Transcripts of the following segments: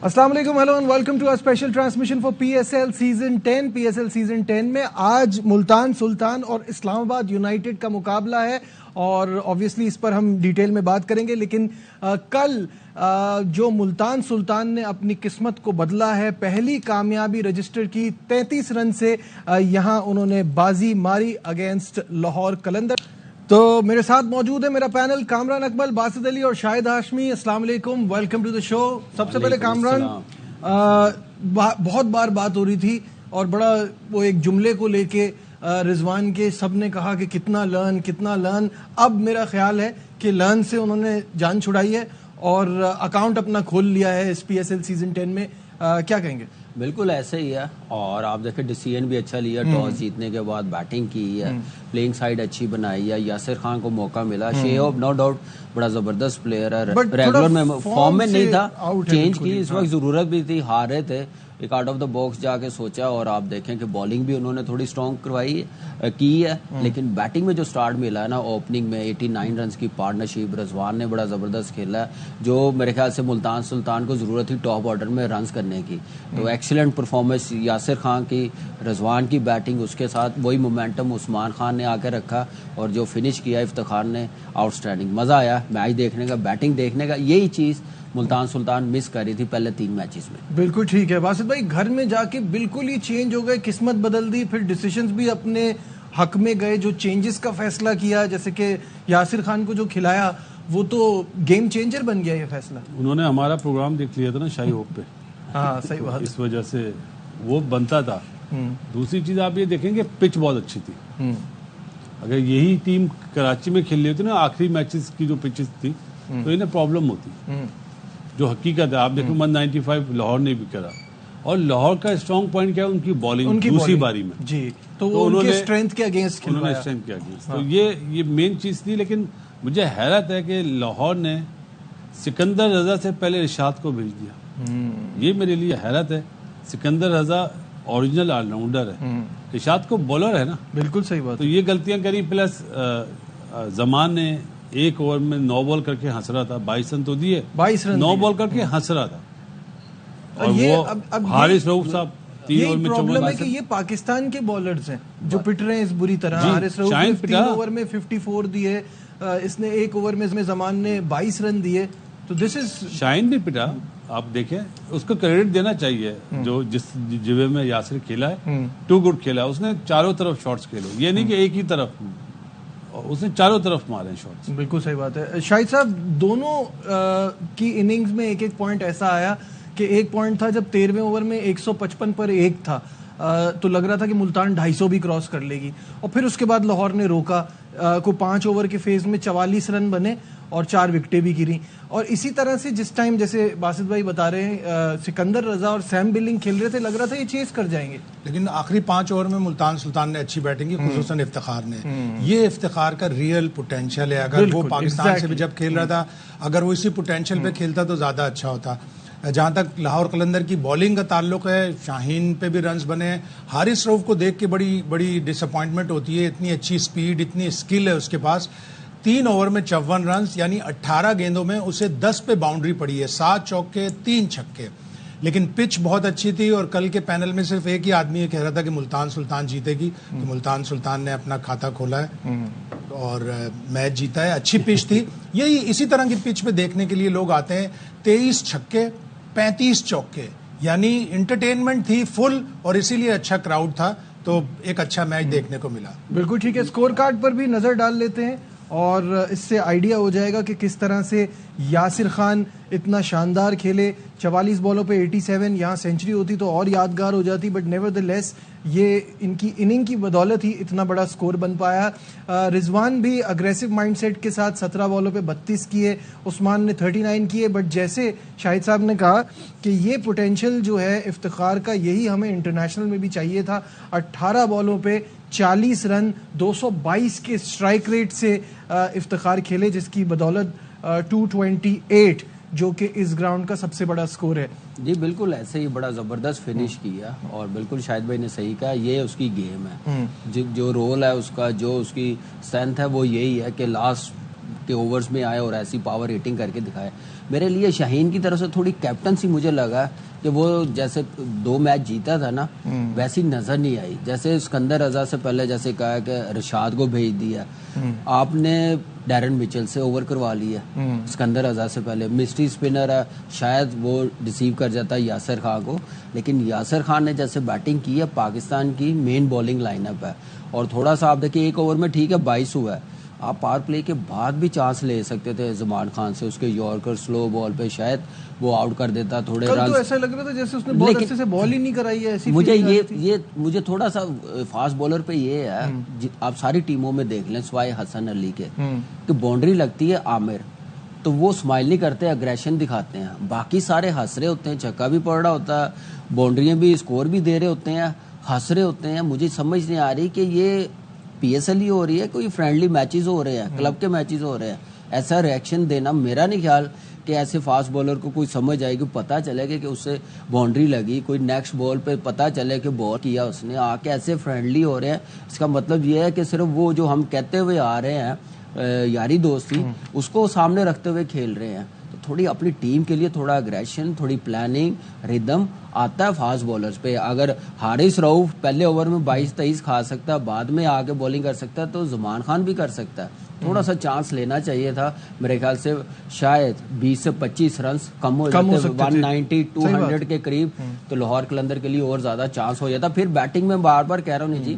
السلام علیکم, hello and welcome to a special transmission for P S L season 10. P S L season 10 میں آج ملتان سلطان اور اسلام آباد یونائٹڈ کا مقابلہ ہے اور آبویسلی اس پر ہم ڈیٹیل میں بات کریں گے. لیکن کل جو ملتان سلطان نے اپنی قسمت کو بدلا ہے, پہلی کامیابی رجسٹر کی 33 رن سے یہاں انہوں نے بازی ماری اگینسٹ لاہور قلندر. تو میرے ساتھ موجود ہے میرا پینل, کامران اکمل, باسط علی اور شاہد ہاشمی. السلام علیکم, ویلکم ٹو دا شو. سب سے پہلے کامران, بہت بار بات ہو رہی تھی اور بڑا وہ ایک جملے کو لے کے رضوان کے سب نے کہا کہ کتنا لرن. اب میرا خیال ہے کہ لرن سے انہوں نے جان چھڑائی ہے اور اکاؤنٹ اپنا کھول لیا ہے اس پی ایس ایل سیزن 10 میں. کیا کہیں گے؟ بالکل ایسے ہی ہے, اور آپ دیکھیں ڈیسیژن بھی اچھا لیا, ٹاس جیتنے کے بعد بیٹنگ کی ہے, پلینگ سائیڈ اچھی بنائی ہے, یاسر خان کو موقع ملا. شیہوب نو ڈاؤٹ بڑا زبردست پلیئر ہے, ریگولر میں فارم میں نہیں تھا, چینج کی اس وقت ضرورت بھی تھی, ہار رہے تھے, ایک آؤٹ آف دا باکس جا کے سوچا, اور آپ دیکھیں کہ بالنگ بھی انہوں نے تھوڑی اسٹرانگ کروائی کی ہے, لیکن بیٹنگ میں جو سٹارٹ ملا ہے نا اوپننگ میں 89 رنز کی پارٹنرشپ, رضوان نے بڑا زبردست کھیلا ہے, جو میرے خیال سے ملتان سلطان کو ضرورت تھی ٹاپ آرڈر میں رنز کرنے کی. تو ایکسیلنٹ پرفارمنس یاسر خان کی, رضوان کی بیٹنگ, اس کے ساتھ وہی مومنٹم عثمان خان نے آ کے رکھا, اور جو فنش کیا افتخار نے, آؤٹ اسٹینڈنگ. مزہ آیا میچ دیکھنے کا, بیٹنگ دیکھنے کا. یہی چیز ملتان سلطان مس کر رہی تھی پہلے 3 میچز میں. بالکل ٹھیک ہے باسط بھائی, گھر میں جا کے بالکل ہی چینج ہو گئے, قسمت بدل دی, پھر ڈیسیشنز بھی اپنے حق میں گئے, جو چینجز کا فیصلہ کیا, جیسے کہ یاسر خان کو جو کھلایا وہ تو گیم چینجر بن گیا یہ فیصلہ. انہوں نے ہمارا پروگرام دیکھ لیا تھا نا شاہی ہوپ پہ, ہاں صحیح بات, اس وجہ سے وہ بنتا تھا. دوسری چیز آپ یہ دیکھیں گے پچ بہت اچھی تھی. اگر یہی ٹیم کراچی میں کھیل رہی ہوتی نا آخری میچز کی جو پچز تھی تو انہیں پرابلم ہوتی, جو حقیقت ہے. آپ دیکھیں 195 لاہور نے بھی کرا, اور لاہور کا اسٹرانگ پوائنٹ کیا ہے, ان کی بالنگ دوسری باری میں. جی, تو انہوں نے اسٹرینتھ کے اگینسٹ کھلوایا. تو یہ مین چیز تھی. لیکن مجھے حیرت ہے کہ لاہور نے سکندر رضا سے پہلے ارشاد کو بھیج دیا. یہ میرے لیے حیرت ہے. سکندر رضا اوریجنل آل راؤنڈر ہے, ارشاد کو بولر ہے نا. بالکل صحیح بات. تو یہ غلطیاں کری, پلس زمان نے ایک اوور میں 9 بال کر کے ہنس رہا تھا, 22 رن تو دیے, 9 بال کر کے ہنس رہا تھا. اور وہ حارث رؤف صاحب 3 اوور میں پرابلم ہے کہ یہ پاکستان کے بالرز ہیں جو پٹ رہے ہیں اس بری طرح. حارث رؤف نے 3 اوور میں 54 دیے, اس نے 1 اوور میں زمان نے 22 رن دیے. تو دس از شاہین بھی پٹا. آپ دیکھیں اس کو کریڈٹ دینا چاہیے, جو جس جوے میں یاسر کھیلا ہے, ٹو گڈ کھیلا ہے. اس نے چاروں طرف شاٹس کھیلے, یہ نہیں کہ ایک ہی طرف, اس نے چاروں طرف مارے شاٹس. بالکل صحیح بات ہے. شاہد صاحب, دونوں کی اننگز میں ایک پوائنٹ ایسا آیا کہ ایک پوائنٹ تھا جب 13ویں اوور میں 155 پر 1 تھا, تو لگ رہا تھا کہ ملتان 250 بھی کراس کر لے گی, اور پھر اس کے بعد لاہور نے روکا کو 5 اوور کے فیز میں 44 رن بنے اور 4 وکٹیں بھی گریں. اور اسی طرح سے جس ٹائم جیسے باسط بھائی بتا رہے ہیں سکندر رضا اور سیم بلنگ کھیل رہے تھے, لگ رہا تھا یہ چیز کر جائیں گے. لیکن آخری 5 اوور میں ملتان سلطان نے اچھی بیٹنگ کی, خصوصاً افتخار نے. یہ افتخار کا ریئل پوٹینشیل ہے. اگر وہ پاکستان سے بھی جب کھیل رہا تھا, اگر وہ اسی پوٹینشیل پہ کھیلتا تو زیادہ اچھا ہوتا. جہاں تک لاہور قلندر کی بالنگ کا تعلق ہے, شاہین پہ بھی رنز بنے. حارث رؤف کو دیکھ کے بڑی ڈس اپوائنٹمنٹ ہوتی ہے. اتنی اچھی سپیڈ, اتنی اسکل ہے اس کے پاس. 3 اوور میں 54 رنز, یعنی 18 گیندوں میں اسے 10 پہ باؤنڈری پڑی ہے, 7 چوکے 3 چھکے. لیکن پچ بہت اچھی تھی, اور کل کے پینل میں صرف ایک ہی آدمی یہ کہہ رہا تھا کہ ملتان سلطان جیتے گی. تو ملتان سلطان نے اپنا کھاتا کھولا ہے اور میچ جیتا ہے. اچھی پچ تھی. یہی اسی طرح کی پچ پہ دیکھنے کے لیے لوگ آتے ہیں. 23 چھکے 35 چوکے, یعنی انٹرٹینمنٹ تھی فل, اور اسی لیے اچھا کراؤڈ تھا. تو ایک اچھا میچ دیکھنے کو ملا. بالکل ٹھیک ہے. اسکور کارڈ پر بھی نظر ڈال لیتے ہیں اور اس سے آئیڈیا ہو جائے گا کہ کس طرح سے یاسر خان اتنا شاندار کھیلے. 44 بالوں پہ 87, یہاں سینچری ہوتی تو اور یادگار ہو جاتی, بٹ نیور دا لیس یہ ان کی اننگ کی بدولت ہی اتنا بڑا سکور بن پایا. رضوان بھی اگریسو مائنڈ سیٹ کے ساتھ 17 بالوں پہ 32 کیے, عثمان نے 39 کیے. بٹ جیسے شاہد صاحب نے کہا کہ یہ پوٹینشیل جو ہے افتخار کا, یہی ہمیں انٹرنیشنل میں بھی چاہیے تھا. 18 بالوں پہ 40 رن 222 کے اسٹرائک ریٹ سے افتخار کھیلے, جس کی بدولت 228 جو کہ اس گراؤنڈ کا سب سے بڑا سکور ہے. جی بالکل ایسے ہی بڑا زبردست فنش کیا, اور بالکل شاہد بھائی نے صحیح کہا, یہ اس کی گیم ہے. جو رول ہے اس کا, جو اس کی اسٹرینتھ ہے, وہ یہی ہے کہ لاسٹ کے اوورز میں آئے اور ایسی پاور ہیٹنگ کر کے دکھائے. میرے لیے شاہین کی طرف سے تھوڑی کیپٹنسی مجھے لگا کہ وہ جیسے 2 میچ جیتا تھا نا ویسی نظر نہیں آئی. جیسے اسکندر رضا سے پہلے جیسے کہا کہ رشاد کو بھیج دیا, آپ نے ڈیرن مچل سے اوور کروا لیا اسکندر رضا سے پہلے. مسٹری اسپنر ہے, شاید وہ ڈیسیو کر جاتا ہے یاسر خان کو, لیکن یاسر خان نے جیسے بیٹنگ کی ہے, پاکستان کی مین بولنگ لائن اپ ہے, اور تھوڑا سا آپ دیکھیں ایک اوور میں ٹھیک ہے 22 ہوا ہے, آپ پاور پلے کے بعد بھی چانس لے سکتے تھے زمان خان سے, اس کے یارکر سلو بال پہ شاید وہ آؤٹ کر دیتا تھوڑے رن. ایسا لگ رہا تھا جیسے اس نے بہت عرصے سے بال ہی نہیں کرائی ہے. ایسی مجھے تھوڑا سا فاسٹ بولر پہ یہ ہے, آپ ساری ٹیموں میں دیکھ لیں سوائے حسن علی کے, کہ باؤنڈری لگتی ہے عامر تو وہ اسمائل نہیں کرتے, اگریشن دکھاتے ہیں, باقی سارے ہنس رہے ہوتے ہیں, چھکا بھی پڑ رہا ہوتا ہے, باؤنڈریاں بھی اسکور بھی دے رہے ہوتے ہیں, ہنس رہے ہوتے ہیں. مجھے سمجھ نہیں آ رہی کہ یہ پی ایس ایل ہی ہو رہی ہے, کوئی فرینڈلی میچز ہو رہے ہیں, کلب کے میچز ہو رہے ہیں. ایسا ریئیکشن دینا میرا نہیں خیال کہ ایسے فاسٹ بولر کو کوئی سمجھ آئے گی, پتہ چلے گا کہ اس سے باؤنڈری لگی, کوئی نیکسٹ بال پہ پتہ چلے کہ بال کیا اس نے, آ کے ایسے فرینڈلی ہو رہے ہیں. اس کا مطلب یہ ہے کہ صرف وہ جو ہم کہتے ہوئے آ رہے ہیں یاری دوستی, اس کو سامنے رکھتے ہوئے کھیل رہے ہیں. تو تھوڑی اپنی ٹیم کے لیے تھوڑا اگریشن, تھوڑی پلاننگ, ریدم آتا ہے فاسٹ بولرز پہ. اگر حارث رؤف پہلے اوور میں 22-23 کھا سکتا ہے, بعد میں آ کے بولنگ کر سکتا ہے, تو زمان خان بھی کر سکتا ہے. تھوڑا سا چانس لینا چاہیے تھا. میرے خیال سے شاید 20 سے 25 رنز کم ہو جاتے, 190-200 کے قریب, تو لاہور قلندر کے لیے اور زیادہ چانس ہو جاتا. پھر بیٹنگ میں بار بار کہہ رہا ہوں جی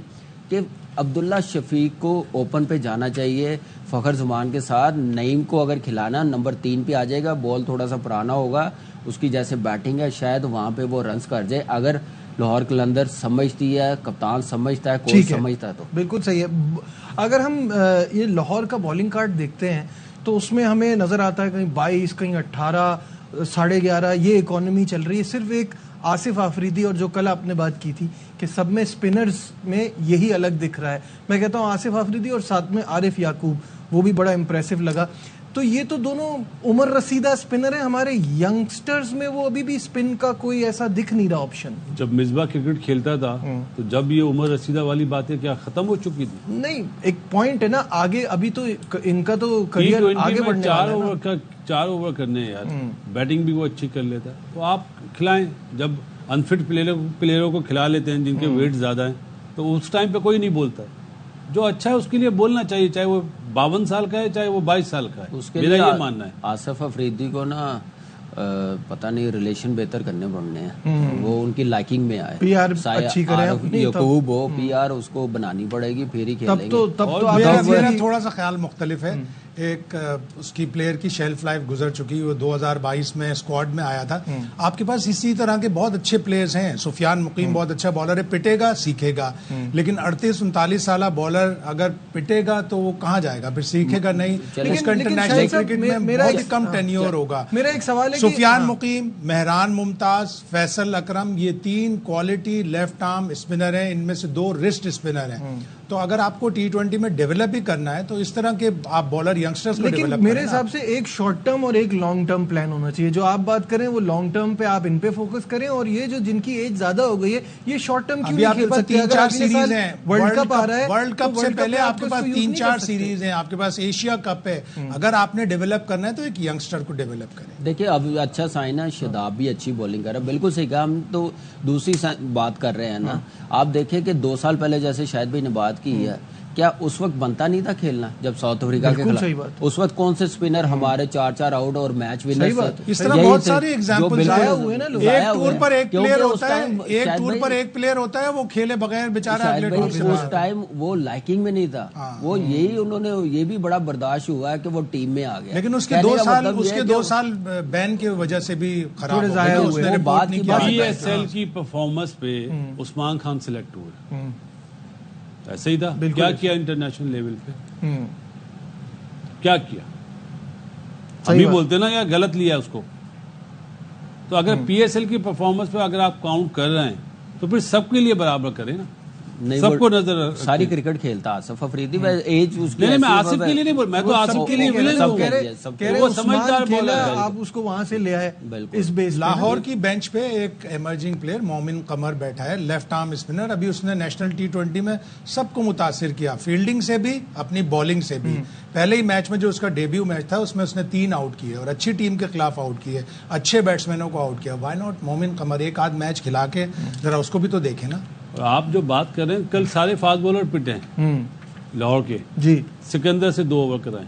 کہ عبداللہ شفیق کو اوپن پہ جانا چاہیے فخر زمان کے ساتھ. نعیم کو اگر کھلانا نمبر 3 پہ آ جائے گا, بال تھوڑا سا پرانا ہوگا, اس کی جیسے بیٹنگ ہے شاید وہاں پہ وہ رنز کر جائے. اگر لاہور قلندر سمجھتی ہے, کپتان سمجھتا ہے, کوچ سمجھتا ہے, تو بالکل صحیح ہے. اگر ہم یہ لاہور کا بالنگ کارڈ دیکھتے ہیں تو اس میں ہمیں نظر آتا ہے کہیں 22, کہیں 18, 11.5 یہ اکانومی چل رہی ہے. صرف ایک آصف آفریدی, اور جو کل آپ نے بات کی تھی کہ سب میں سپنرز میں یہی الگ دکھ رہا ہے. میں کہتا ہوں آصف آفریدی اور ساتھ میں عارف یعقوب, وہ بھی بڑا امپریسو لگا. تو یہ تو دونوں عمر رسیدہ سپنر ہیں. ہمارے ینگسٹرز میں وہ ابھی بھی سپن کا کوئی ایسا دکھ نہیں رہا آپشن. جب مصباح کرکٹ کھیلتا تھا تو جب یہ عمر رسیدہ والی باتیں کیا ختم ہو چکی تھی؟ نہیں, ایک پوائنٹ ہے نا آگے, ابھی تو ان کا تو کریئر آگے بڑھنے والا ہے. 4 اوور کرنے ہیں یار, بیٹنگ بھی وہ اچھی کر لیتا ہے, تو آپ کھلائیں. جب انفٹ پلیئروں کو کھلا لیتے ہیں جن کے ویٹ زیادہ ہیں, تو اس ٹائم پہ کوئی نہیں بولتا. جو اچھا ہے اس کے لیے بولنا چاہیے, چاہے وہ 52 سال کا ہے چاہے وہ 22 سال کا ہے. اس کے میرا یہ ماننا ہے. آصف افریدی کو نا پتہ نہیں ریلیشن بہتر کرنے پڑنے ہیں, وہ ان کی لائکنگ میں آئے. پی آر اچھی کرے, یعقوب ہو, پی آر اس کو بنانی پڑے گی, پھر ہی کھیلیں گے. تب تو میرا تھوڑا سا خیال مختلف ہے. ایک اس کی پلیئر کی شیلف لائف گزر چکی, وہ 2022 میں اسکواڈ میں آیا تھا. آپ کے پاس اسی طرح کے بہت اچھے پلیئرز ہیں. سفیان مقیم بہت اچھا بالر ہے, پٹے گا سیکھے گا, لیکن 38-39 سالہ بالر اگر پٹے گا تو وہ کہاں جائے گا, پھر سیکھے گا نہیں. اس کا انٹرنیشنل کرکٹ میں بہت کم ٹینیور ہوگا. میرا ایک سوال ہے, سفیان مقیم, مہران ممتاز, فیصل اکرم, یہ 3 کوالٹی لیفٹ آرم اسپنر ہیں, ان میں سے 2 رسٹ اسپنر ہیں. تو اگر آپ کو T20 میں ڈیولپ ہی کرنا ہے تو اس طرح کے آپ بالر ینگسٹرز کو ڈیولپ کریں. میرے حساب سے ایک شارٹ ٹرم اور ایک لانگ ٹرم پلان ہونا چاہیے. جو آپ بات کریں وہ لانگ ٹرم پہ آپ ان پہ فوکس کریں, اور یہ جو جن کی ایج زیادہ ہو گئی ہے یہ شارٹ ٹرم کیوں نہیں کھیل سکتے. 3-4 سیریز ہیں, ورلڈ کپ آ رہا ہے, ورلڈ کپ سے پہلے آپ کے پاس 3-4 سیریز ہیں, آپ کے پاس ایشیا کپ ہے. اگر آپ نے ڈیولپ کرنا ہے تو ایک ینگسٹر کو ڈیولپ کریں. دیکھیں اب اچھا سائن ہے, شاداب بھی اچھی بولنگ کر رہا ہے, بالکل صحیح کہا. ہم تو دوسری بات کر رہے ہیں نا. آپ دیکھیں کہ 2 سال پہلے جیسے شاہد بھائی نے بات کی ہے, کیا اس وقت بنتا نہیں تھا کھیلنا جب ساؤتھ افریقہ کے خلاف؟ اس وقت کون سے اسپنر ہمارے 4 آؤٹ اور میچ ونر تھے. اس طرح بہت سارے ایگزامپل آئے ہوئے نا. ایک ٹور پر ایک پلیئر ہوتا ہے, ایک ٹور پر ایک پلیئر ہوتا ہے, وہ کھیلے بغیر بیچارہ اگلے ٹور سے. اس ٹائم وہ لائکنگ میں نہیں تھا, وہ یہی انہوں نے یہ بھی بڑا برداشت ہوا ہے کہ وہ ٹیم میں آ گیا. لیکن اس کے 2 سال بین کی وجہ سے بھی خراب ہوئے. پی ایس ایل کی پرفارمنس پہ عثمان خان سلیکٹ ہوئے, ایسے ہی تھا. کیا کیا انٹرنیشنل لیول پہ, کیا کیا؟ ابھی بولتے نا یا غلط لیا اس کو. تو اگر پی ایس ایل کی پرفارمنس پہ اگر آپ کاؤنٹ کر رہے ہیں تو پھر سب کے لیے برابر کریں نا. سب کو نظر ساری کرکٹ کھیلتا آصف افریدی، ایج اس کی نہیں میں آصف کے لیے نہیں بول، میں تو آصف کے لیے وہ سمجھدار بولر، آپ اس کو وہاں سے لے آئے اس بیس۔ لاہور کی بینچ پہ ایک ایمرجنگ پلیئر مومن قمر بیٹھا ہے، لیفٹ آرم اسپنر، ابھی اس نے نیشنل T20 میں سب کو متاثر کیا، فیلڈنگ سے بھی اپنی بالنگ سے بھی۔ پہلے ہی میچ میں جو اس کا ڈیبیو میچ تھا اس میں اس نے 3 آؤٹ کیے اور اچھی ٹیم کے خلاف آؤٹ کیے، اچھے بیٹسمینوں کو آؤٹ کیا۔ وائی ناٹ مومن قمر ایک آدھ میچ کھلا کے ذرا اس کو بھی تو دیکھیں نا۔ آپ جو بات کر رہے ہیں، کل سارے فاسٹ بولر پٹے ہیں لاہور کے جی، سکندر سے 2 اوور کرائے،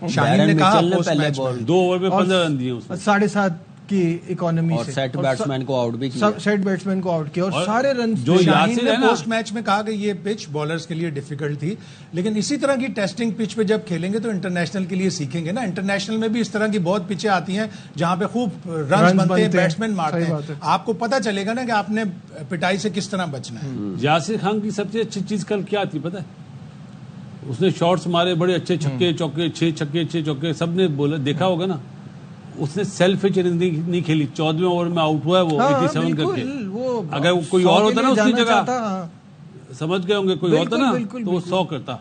شاہین نے کہا مچل نے post پہلے match بال میں 2 اوور میں 15 رن دیے اس نے، 7.5 کی اکانومی اور سے، سیٹ بیٹسمین کو آؤٹ بھی کیا، سیٹ بیٹسمین کو آؤٹ کیا اور سارے رن جو شاہین یاسر نے ہے نا، پوسٹ میچ میں کہا کہ یہ پچ بالرز کے لیے ڈیفیکلٹ تھی، لیکن اسی طرح کی ٹیسٹنگ پچ پہ جب کھیلیں گے تو انٹرنیشنل کے لیے سیکھیں گے نا۔ انٹرنیشنل میں بھی اس طرح کی بہت پچیں آتی ہیں جہاں پہ خوب رنز بنتے ہیں، بیٹسمین مارتے ہیں، آپ کو پتہ چلے گا نا کہ آپ نے پٹائی سے کس طرح بچنا ہے۔ یاسر خان کی سب سے اچھی چیز کل کیا تھی پتہ ہے؟ اس نے شاٹس مارے بڑے اچھے، چھکے چوکے، 6 چھکے 6 چوکے، سب نے بولا دیکھا ہوگا نا۔ اس نے سیلف نہیں کھیلی، 14ویں اوور میں آؤٹ ہوا ہے وہ 87 کر کے۔ اگر کوئی اور ہوتا نا اس کی جگہ، سمجھ گئے ہوں گے، کوئی ہوتا نا تو وہ 100 کرتا۔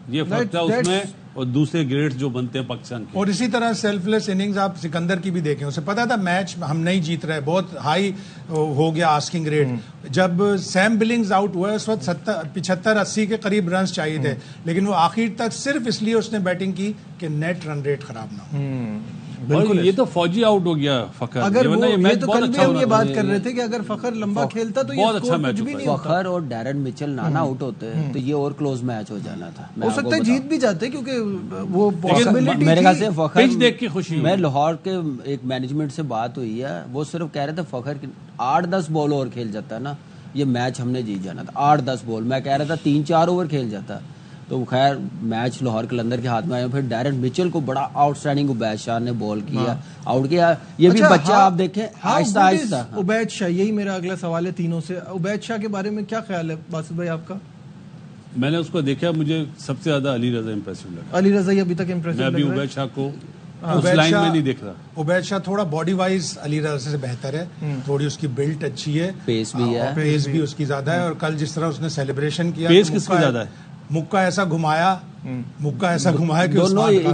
یہ فرق تھا اس میں اور دوسرے گریڈز جو بنتے ہیں پاکستان کے۔ اور اسی طرح سیلف لیس اننگز آپ سکندر کی بھی دیکھیں، اسے پتا تھا میچ ہم نہیں جیت رہے، بہت ہائی ہو گیا آسکنگ ریٹ۔ جب سیم بلنگز آؤٹ ہوا اس وقت 75-80 کے قریب رنز چاہیے تھے، لیکن وہ آخر تک صرف اس لیے اس نے بیٹنگ کی کہ نیٹ رن ریٹ خراب نہ ہو۔ بالکل، یہ تو فوجی آؤٹ ہو گیا فخر، اگر ورنہ یہ یہ میچ تو بہت کل بھی اچھا ہم یہ ہونا بات تھا۔ کر رہے تھے کہ اگر فخر لمبا کھیلتا تو یہ بہت اچھا اسکور میچ کچھ بھی ہوتا نہیں ہوتا۔ فخر اور ڈیرن مچل نانا آؤٹ ہوتے تو یہ اور کلوز میچ ہو جانا تھا۔ ہو سکتا ہے جیت بھی جاتے کیونکہ وہ پاسبلٹی میرے خیال سے فخر، پچ دیکھ کے خوشی ہوئی۔ میں لاہور کے ایک مینجمنٹ سے بات ہوئی ہے، وہ صرف کہہ رہے تھے فخر 8-10 بال اور کھیل جاتا ہے نا یہ میچ ہم نے جیت جانا تھا۔ 8-10 بال، میں کہہ رہا تھا 3-4 اوور کھیل جاتا تو خیر میچ لاہور قلندر کے ہاتھ میں آیا۔ پھر ڈیرن مچل کو بڑا آؤٹ اسٹینڈنگ عبید شاہ نے بال کیا، آؤٹ کیا۔ یہ بھی بچہ آپ دیکھیں آہستہ آہستہ۔ عبید شاہ، یہی میرا اگلا سوال ہے تینوں سے۔ عبید شاہ کے بارے میں کیا خیال ہے باسط بھائی آپ کا؟ میں نے اس کو دیکھا، مجھے سب سے زیادہ علی رضا امپریسو لگا۔ علی رضا ابھی تک امپریسو میں ابھی لگ رہا ہے۔ عبید شاہ کو اس لائن میں نہیں دیکھ رہا۔ عبید شاہ تھوڑا باڈی وائز علی رضا سے بہتر ہے، تھوڑی اس کی بلٹ اچھی ہے، پیس بھی ہے، پیس بھی اس کی زیادہ ہے۔ اور کل جس طرح اس نے سیلیبریشن کیا، پیس کس کی زیادہ ہے؟ مکہ ایسا گھمایا کہ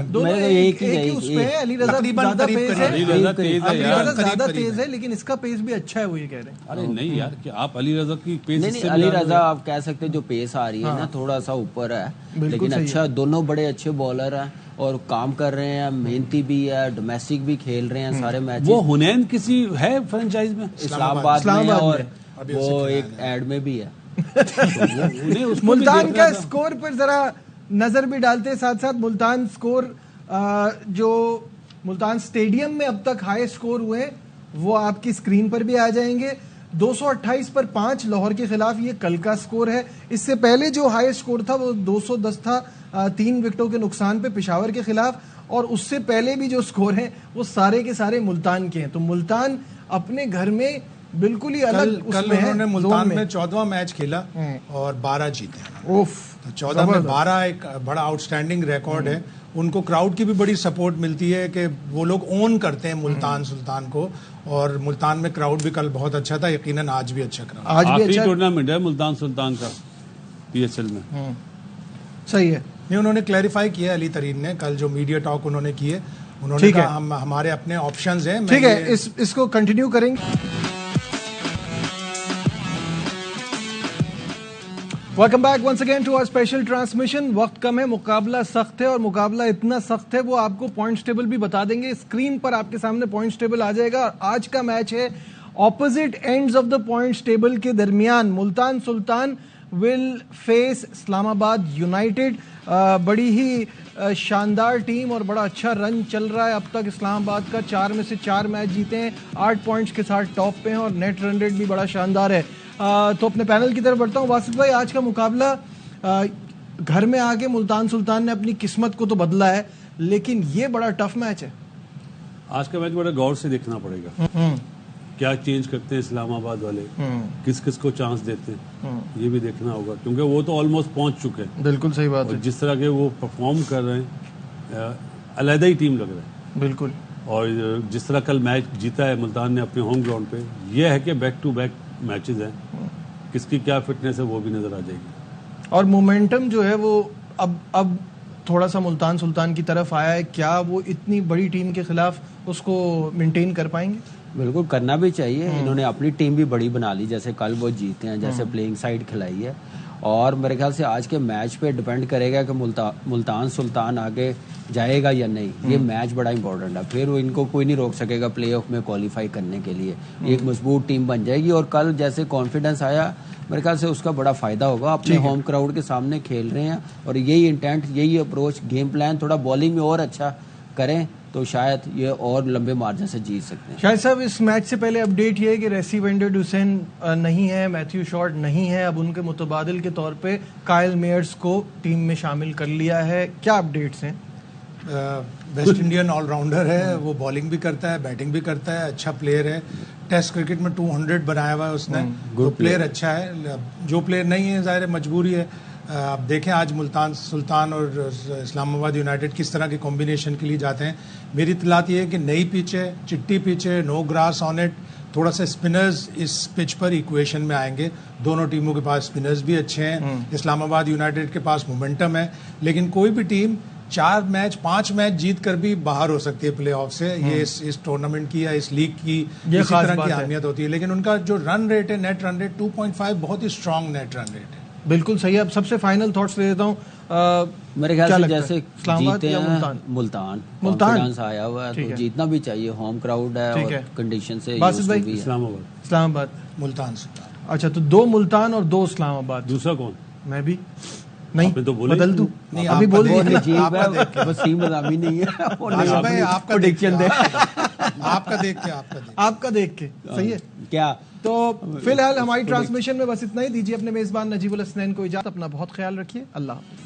دونوں ایک ہی اس پہ ہے۔ علی رضا زیادہ پیس ہے، علی رضا تیز ہے علی یار۔ رضا زیادہ تیز ہے لیکن اس کا پیس بھی اچھا ہے، وہ یہ کہہ رہے ہیں۔ ارے نہیں یار، کہ آپ علی رضا کی پیس نہیں علی رضا آپ کہہ سکتے جو پیس آ رہی ہے نا تھوڑا سا اوپر ہے، لیکن اچھا دونوں بڑے اچھے بالر ہیں اور کام کر رہے ہیں، محنتی بھی ہے، ڈومیسٹک بھی کھیل رہے ہیں سارے میچ۔ وہ حنین کسی ہے فرنچائز میں اسلام آباد میں اور وہ ایک ایڈ میں بھی ہے۔ ملتان کا سکور پر ذرا نظر بھی ڈالتے، ساتھ ساتھ ملتان سکور جو ملتان سٹیڈیم میں اب تک ہائی سکور ہوئے وہ آپ کی سکرین پر بھی آ جائیں گے۔ 228 پر 5 لاہور کے خلاف یہ کل کا سکور ہے۔ اس سے پہلے جو ہائی سکور تھا وہ 210 تھا 3 وکٹوں کے نقصان پہ پشاور کے خلاف، اور اس سے پہلے بھی جو سکور ہیں وہ سارے کے سارے ملتان کے ہیں۔ تو ملتان اپنے گھر میں بالکل ہی الگ کل انہوں نے ملتان میں 14واں میچ کھیلا اور 12 جیتے ہیں۔ 14 میں 12 ایک بڑا آؤٹ اسٹینڈنگ ریکارڈ ہے۔ ان کو کراؤڈ کی بھی بڑی سپورٹ ملتی ہے کہ وہ لوگ اون کرتے ہیں ملتان سلطان کو، اور ملتان میں کراؤڈ بھی کل بہت اچھا تھا، یقیناً آج بھی اچھا کراؤڈ۔ آج بھی اچھا اچھا ٹورنامنٹ ہے ملتان سلطان کا PSL میں۔ صحیح ہے۔ نہیں، انہوں نے کلیریفائی کیا علی ترین نے کل جو میڈیا ٹاک انہوں نے کیے، انہوں نے کہا ہمارے اپنے آپشنز ہیں۔ ٹھیک ہے، اس کو کنٹینیو کریں گے۔ Welcome back once again to our special transmission. وقت کم ہے، مقابلہ سخت ہے، اور مقابلہ اتنا سخت ہے وہ آپ کو پوائنٹس ٹیبل بھی بتا دیں گے۔ اسکرین پر آپ کے سامنے پوائنٹس ٹیبل آ جائے گا، اور آج کا میچ ہے opposite ends of the points table کے درمیان۔ ملتان سلطان ول فیس اسلام آباد یونائٹیڈ۔ بڑی ہی شاندار ٹیم اور بڑا اچھا رن چل رہا ہے اب تک اسلام آباد کا، 4 میں سے 4 میچ جیتے ہیں، 8 پوائنٹس کے ساتھ ٹاپ پہ ہیں، اور نیٹ رن ریٹ بھی بڑا شاندار ہے۔ تو اپنے پینل کی طرف بڑھتا ہوں۔ واسط بھائی، آج کا مقابلہ گھر میں آ کے ملتان سلطان نے اپنی قسمت کو تو بدلا ہے، لیکن یہ بڑا ٹف میچ ہے۔ آج کا میچ بڑا غور سے دیکھنا پڑے گا، کیا چینج کرتے ہیں اسلام آباد والے، کس کس کو چانس دیتے ہیں، یہ بھی دیکھنا ہوگا، کیونکہ وہ تو آلموسٹ پہنچ چکے ہیں۔ بالکل صحیح بات ہے، جس طرح کے وہ پرفارم کر رہے ہیں علیحدہ ہی ٹیم لگ رہا ہے۔ بالکل۔ اور جس طرح کل میچ جیتا ہے ملتان نے اپنے ہوم گراؤنڈ پہ، یہ ہے کہ بیک ٹو بیک میچز ہیں، کس کی کیا فٹنس ہے وہ بھی نظر آ جائے گی. اور مومنٹم جو ہے وہ اب تھوڑا سا ملتان سلطان کی طرف آیا ہے, کیا وہ اتنی بڑی ٹیم کے خلاف اس کو مینٹین کر پائیں گے؟ بالکل کرنا بھی چاہیے. انہوں نے اپنی ٹیم بھی بڑی بنا لی, جیسے کل وہ جیتے ہیں, جیسے پلینگ سائڈ کھلائی ہے. اور میرے خیال سے آج کے میچ پہ ڈپینڈ کرے گا کہ ملتان سلطان آگے جائے گا یا نہیں. یہ میچ بڑا امپورٹنٹ ہے, پھر ان کو کوئی نہیں روک سکے گا پلے آف میں کوالیفائی کرنے کے لیے. ایک مضبوط ٹیم بن جائے گی, اور کل جیسے کانفیڈنس آیا میرے خیال سے اس کا بڑا فائدہ ہوگا. اپنے ہوم کراؤڈ کے سامنے کھیل رہے ہیں, اور یہی انٹینٹ, یہی اپروچ, گیم پلان تھوڑا بالنگ میں اور اچھا کریں تو شاید یہ اور لمبے مارجن سے جیت سکتے ہیں. شاہد صاحب, اس میچ سے پہلے اپڈیٹ یہ ہے کہ ریسی وینڈر ڈوسین نہیں ہے, میتھیو شارٹ نہیں ہے, اب ان کے متبادل کے طور پہ کائل میئرز کو ٹیم میں شامل کر لیا ہے. کیا اپڈیٹس ہیں؟ ویسٹ انڈین آل راؤنڈر ہے, وہ بالنگ بھی کرتا ہے, بیٹنگ بھی کرتا ہے, اچھا پلیئر ہے. ٹیسٹ کرکٹ میں 200 بنایا ہوا ہے اس نے, تو پلیئر اچھا ہے. جو پلیئر نہیں ہے ظاہر مجبوری ہے. آپ دیکھیں آج ملتان سلطان اور اسلام آباد یونائٹڈ کس طرح کے کمبینیشن کے لیے جاتے ہیں. میری اطلاعات یہ ہے کہ نئی پچ ہے, چٹی پچ ہے, نو گراس آن اٹ, تھوڑا سا اسپنرز اس پچ پر ایکویشن میں آئیں گے. دونوں ٹیموں کے پاس اسپنرز بھی اچھے ہیں. اسلام آباد یونائٹڈ کے پاس مومنٹم ہے, لیکن کوئی بھی ٹیم 5 میچ جیت کر بھی باہر ہو سکتی ہے پلے آف سے. یہ اس ٹورنامنٹ کی یا اس لیگ کی اسی طرح کی اہمیت ہوتی ہے. لیکن ان کا جو رن ریٹ ہے, نیٹ رن ریٹ 2.5, بہت ہی اسٹرانگ نیٹ رن ریٹ ہے. بالکل صحیح. اب سب سے فائنل تھاٹس لے دیتا ہوں. میرے خیال سے جیسے جیتے ہیں ملتان کانفیڈنس آیا ہوا ہے تو جیتنا بھی چاہیے. ہوم کراؤڈ ہے اور کنڈیشن سے اسلام آباد ملتان سلطان. اچھا, تو 2 ملتان اور 2 اسلام آباد. دوسرا کون؟ میں بھی نہیں بدل دوں, ابھی بول وسیم نظامی نہیں ہے, آپ کا دیکھ کے صحیح ہے کیا. تو فی الحال ہماری ٹرانسمیشن میں بس اتنا ہی. دیجیے اپنے میزبان نجیب الحسنین کو اجازت. اپنا بہت خیال رکھیے. اللہ حافظ.